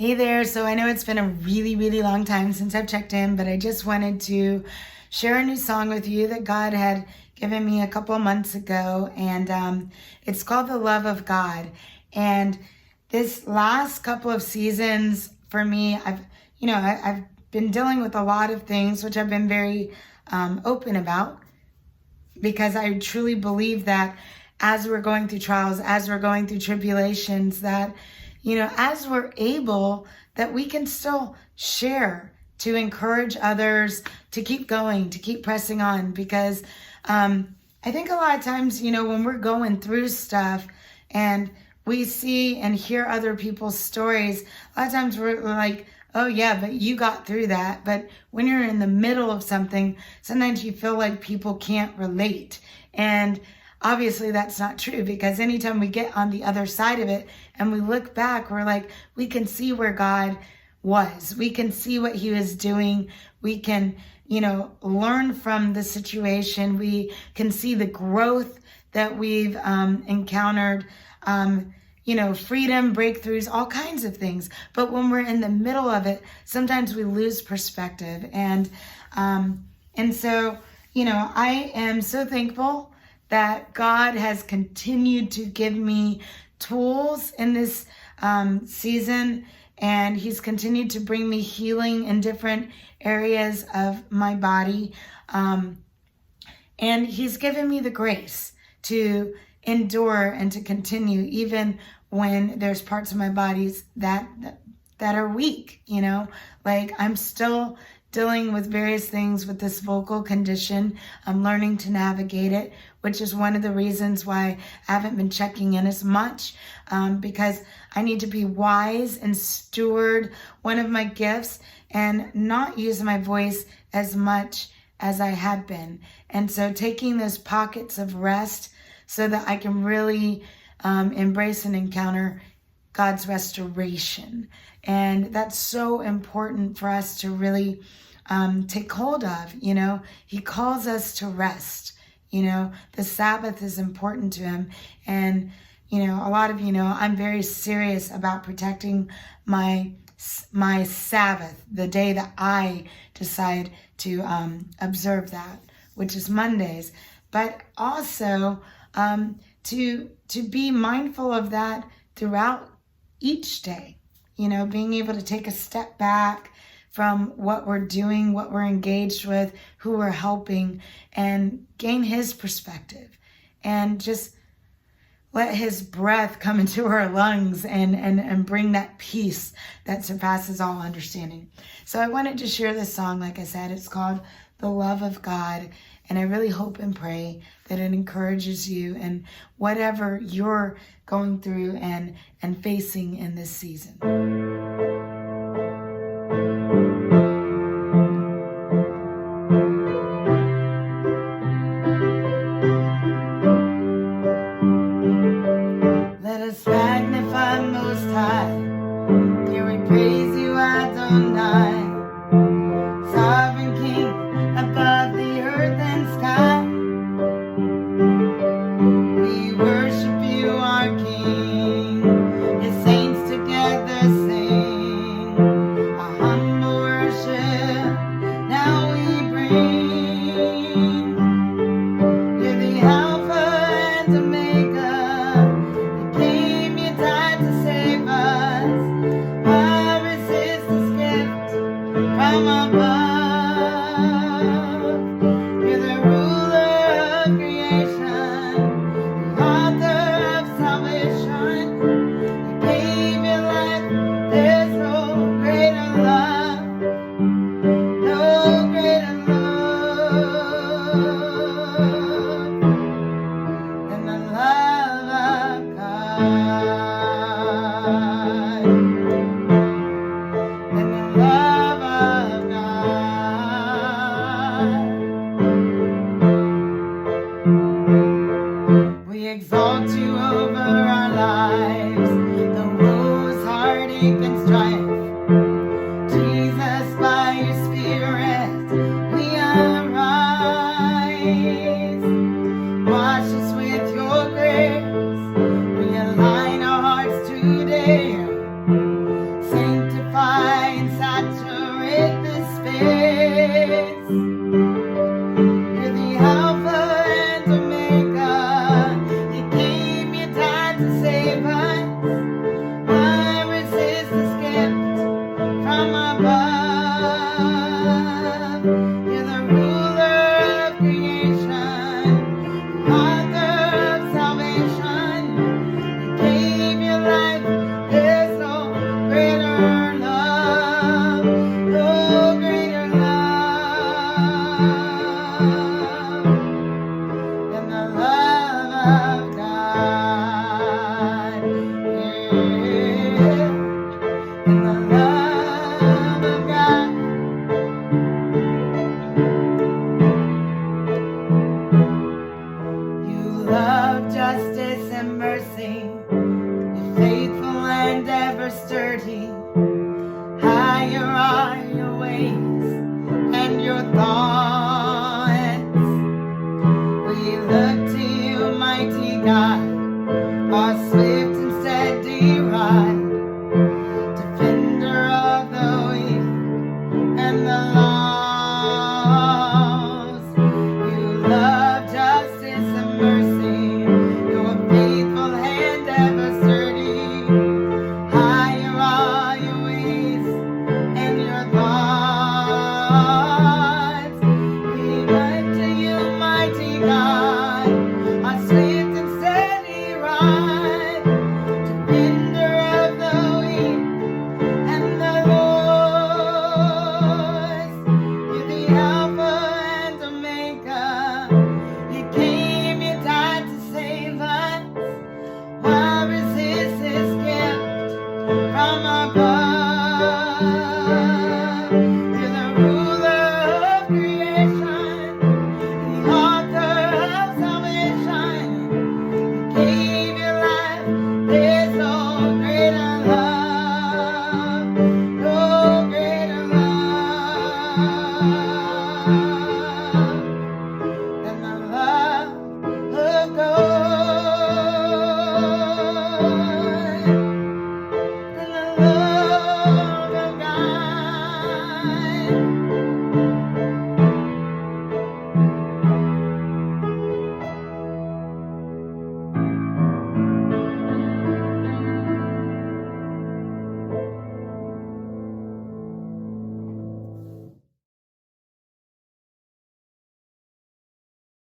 Hey there. So I know it's been a really, really long time since I've checked in, but I just wanted to share a new song with you that God had given me a couple of months ago. And it's called The Love of God. And this last couple of seasons for me, I've been dealing with a lot of things, which I've been very open about, because I truly believe that as we're going through trials, as we're going through tribulations, that as we're able, that we can still share to encourage others to keep going, to keep pressing on. Because I think a lot of times, when we're going through stuff and we see and hear other people's stories, a lot of times we're like, oh yeah, but you got through that. But when you're in the middle of something, sometimes you feel like people can't relate. And obviously that's not true, because anytime we get on the other side of it and we look back, we're like, we can see where God was. We can see what he was doing. We can, learn from the situation. We can see the growth that we've encountered, freedom, breakthroughs, all kinds of things. But when we're in the middle of it, sometimes we lose perspective. And so, I am so thankful that God has continued to give me tools in this season, and he's continued to bring me healing in different areas of my body. And he's given me the grace to endure and to continue, even when there's parts of my bodies that are weak, like I'm still dealing with various things with this vocal condition. I'm learning to navigate it, which is one of the reasons why I haven't been checking in as much, because I need to be wise and steward one of my gifts and not use my voice as much as I had been. And so taking those pockets of rest so that I can really embrace and encounter God's restoration. And that's so important for us to really take hold of. He calls us to rest. The Sabbath is important to him. And, a lot of I'm very serious about protecting my Sabbath, the day that I decide to observe that, which is Mondays. But also to be mindful of that throughout each day, being able to take a step back from what we're doing, what we're engaged with, who we're helping, and gain his perspective and just let his breath come into our lungs and bring that peace that surpasses all understanding. So I wanted to share this song. Like I said, it's called The Love of God. And I really hope and pray that it encourages you in whatever you're going through and facing in this season. Let us magnify Most High. Here we praise you, Adonai. Sovereign King above the earth and sky. We worship you, our King. His saints together sing. name. You're faithful and ever sturdy. Higher are your ways and your thoughts. We look to you, mighty God, our swift and steady rod.